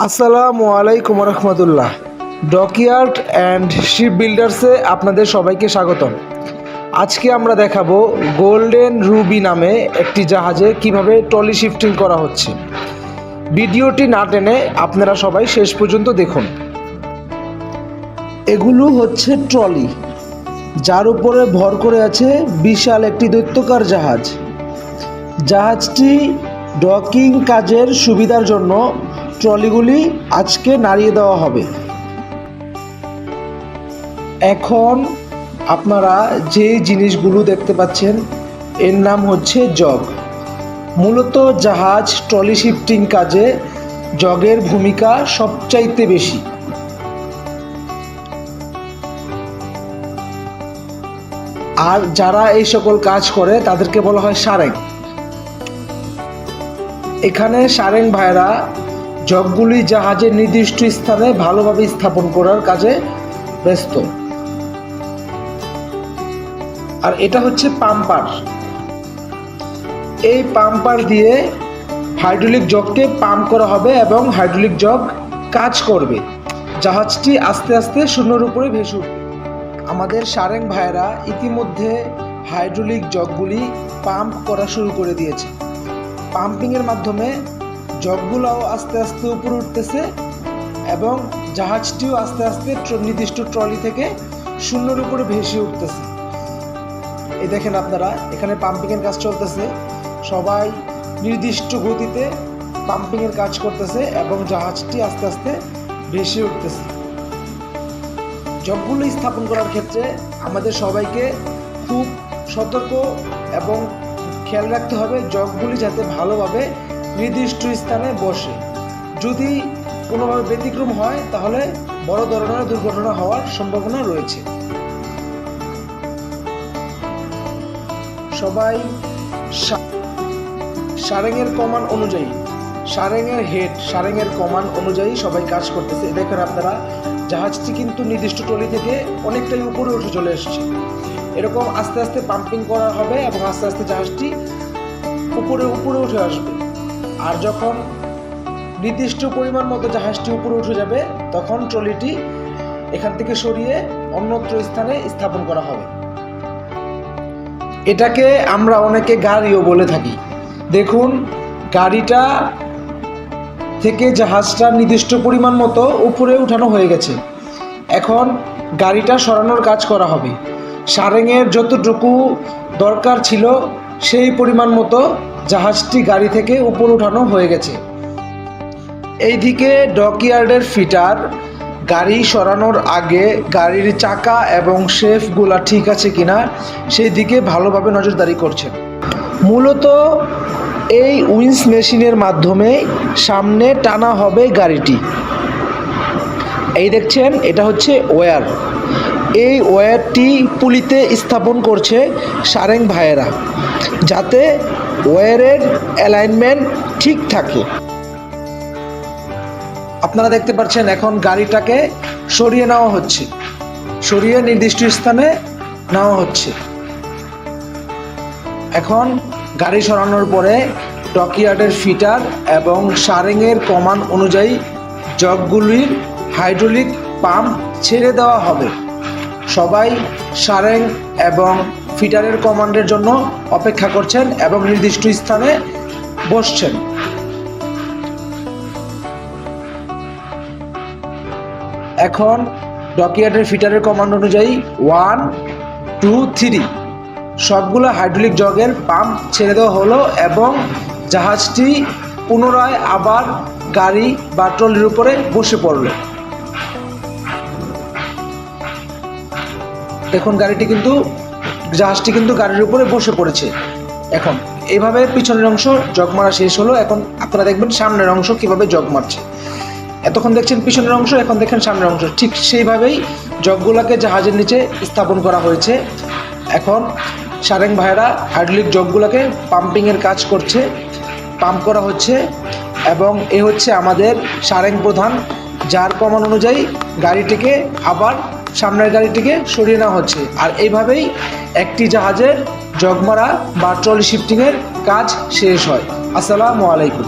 আসসালামু আলাইকুম রহমতুল্লাহ। Dockyard and sheep বিল্ডার্সে আপনাদের সবাইকে স্বাগতম। আজকে আমরা দেখাবো গোল্ডেন রুবি নামে একটি জাহাজে কিভাবে ট্রলি শিফটিং করা হচ্ছে। ভিডিওটি না টেনে আপনারা সবাই শেষ পর্যন্ত দেখুন। এগুলো হচ্ছে ট্রলি, যার উপরে ভর করে আছে বিশাল একটি দৈত্যাকার জাহাজ। জাহাজটি ডকিং কাজের সুবিধার জন্য ট্রলিগুলি আজকে নাড়িয়ে দেওয়া হবে। এখন আপনারা যে জিনিসগুলো দেখতে পাচ্ছেন এর নাম হচ্ছে জগ। মূলত জাহাজ ট্রলি শিফটিং কাজে জগের ভূমিকা সবচাইতে বেশি। আর যারা এই সকল কাজ করে তাদেরকে বলা হয় সারেং। এখানে সারেং ভাইরা জগগুলি জাহাজের নির্দিষ্ট স্থানে ভালোভাবে স্থাপন করার কাজে ব্যস্ত। আর এটা হচ্ছে পাম্পার। এই পাম্পার দিয়ে হাইড্রোলিক জগকে পাম্প করা হবে এবং হাইড্রোলিক জগ কাজ করবে। জাহাজটি আস্তে আস্তে শূন্যের উপরে ভেসে উঠবে। আমাদের সারেং ভাইয়েরা ইতিমধ্যে হাইড্রোলিক জগগুলি পাম্প করা শুরু করে দিয়েছে। পাম্পিংয়ের মাধ্যমে জগগুলোও আস্তে আস্তে উপরে উঠতেছে এবং জাহাজটিও আস্তে আস্তে নির্দিষ্ট ট্রলি থেকে শূন্যের উপরে ভেসে উঠতেছে। এই দেখেন আপনারা, এখানে পাম্পিংয়ের কাজ চলতেছে। সবাই নির্দিষ্ট গতিতে পাম্পিংয়ের কাজ করতেছে এবং জাহাজটি আস্তে আস্তে ভেসে উঠতেছে। জগগুলো স্থাপন করার ক্ষেত্রে আমাদের সবাইকে খুব সতর্ক এবং খেয়াল রাখতে হবে জগগুলি যাতে ভালোভাবে নির্দিষ্ট স্থানে বসে। যদি কোনোভাবে ব্যতিক্রম হয় তাহলে বড় ধরনের দুর্ঘটনা হওয়ার সম্ভাবনা রয়েছে। সবাই সারেংয়ের কমান্ড অনুযায়ী, সারেংয়ের হেড, সারেংয়ের কমান্ড অনুযায়ী সবাই কাজ করতেছে। দেখেন আপনারা, জাহাজটি কিন্তু নির্দিষ্ট ট্রলি থেকে অনেকটাই উপরে উঠে চলে এসেছে। এরকম আস্তে আস্তে পাম্পিং করা হবে এবং আস্তে আস্তে জাহাজটি উপরে উঠে আসবে। আর যখন নির্দিষ্ট পরিমাণ মতো জাহাজটি উপরে উঠে যাবে তখন ট্রলিটি এখান থেকে সরিয়ে অন্যত্র স্থানে স্থাপন করা হবে। এটাকে আমরা অনেকে গাড়িও বলে থাকি। দেখুন, গাড়িটা থেকে জাহাজটা নির্দিষ্ট পরিমাণ মতো উপরে উঠানো হয়ে গেছে। এখন গাড়িটা সরানোর কাজ করা হবে। সারেংয়ের যতটুকু দরকার ছিল সেই পরিমাণ মতো জাহাজটি গাড়ি থেকে উপরে উঠানো হয়ে গেছে। এইদিকে ডকইয়ার্ডের ফিটার গাড়ি সরানোর আগে গাড়ির চাকা এবং শেফগুলা ঠিক আছে কিনা সেই দিকে ভালোভাবে নজরদারি করছেন। মূলত এই উইন্স মেশিনের মাধ্যমে সামনে টানা হবে গাড়িটি। এই দেখছেন, এটা হচ্ছে ওয়্যার। এই ওয়্যারটি পুলিতে স্থাপন করছে সারেং ভাইয়েরা যাতে ওয়্যারের অ্যালাইনমেন্ট ঠিক থাকে। আপনারা দেখতে পাচ্ছেন এখন গাড়িটাকে সরিয়ে নেওয়া হচ্ছে, সরিয়ে নির্দিষ্ট স্থানে নেওয়া হচ্ছে। এখন গাড়ি সরানোর পরে ডকইয়ার্ডের ফিটার এবং সারেংয়ের কমান্ড অনুযায়ী জগগুলির হাইড্রোলিক পাম্প ছেড়ে দেওয়া হবে। সবাই সারেং এবং ফিটারের কমান্ডের জন্য অপেক্ষা করছেন এবং নির্দিষ্ট স্থানে বসছেন। এখন ডকইয়ার্ডের ফিটারের কমান্ড অনুযায়ী 1, 2, 3 সবগুলো হাইড্রোলিক জগের পাম্প ছেড়ে দেওয়া হলো এবং জাহাজটি পুনরায় আবার গাড়ি বা ট্রলির উপরে বসে পড়ল। দেখুন, জাহাজটি কিন্তু গাড়ির উপরে বসে পড়েছে। এখন এইভাবে পিছনের অংশ জগ মারা শেষ হলো। এখন আপনারা দেখবেন সামনের অংশ কিভাবে জগ মারছে। এতক্ষণ দেখছেন পিছনের অংশ, এখন দেখেন সামনের অংশ। ঠিক সেইভাবেই জগগুলোকে জাহাজের নিচে স্থাপন করা হয়েছে। এখন সারেং ভাইয়েরা হাইড্রোলিক জগগুলোকে পাম্পিংয়ের কাজ করছে, পাম্প করা হচ্ছে এবং এ হচ্ছে আমাদের সারেং প্রধান, যার কমান্ড অনুযায়ী গাড়িটিকে আবার সামনের গাড়িটিকে সরিয়ে নেওয়া হচ্ছে। আর এইভাবেই একটি জাহাজের জগমারা বা ট্রলি শিফটিংয়ের কাজ শেষ হয়। আসসালামু আলাইকুম।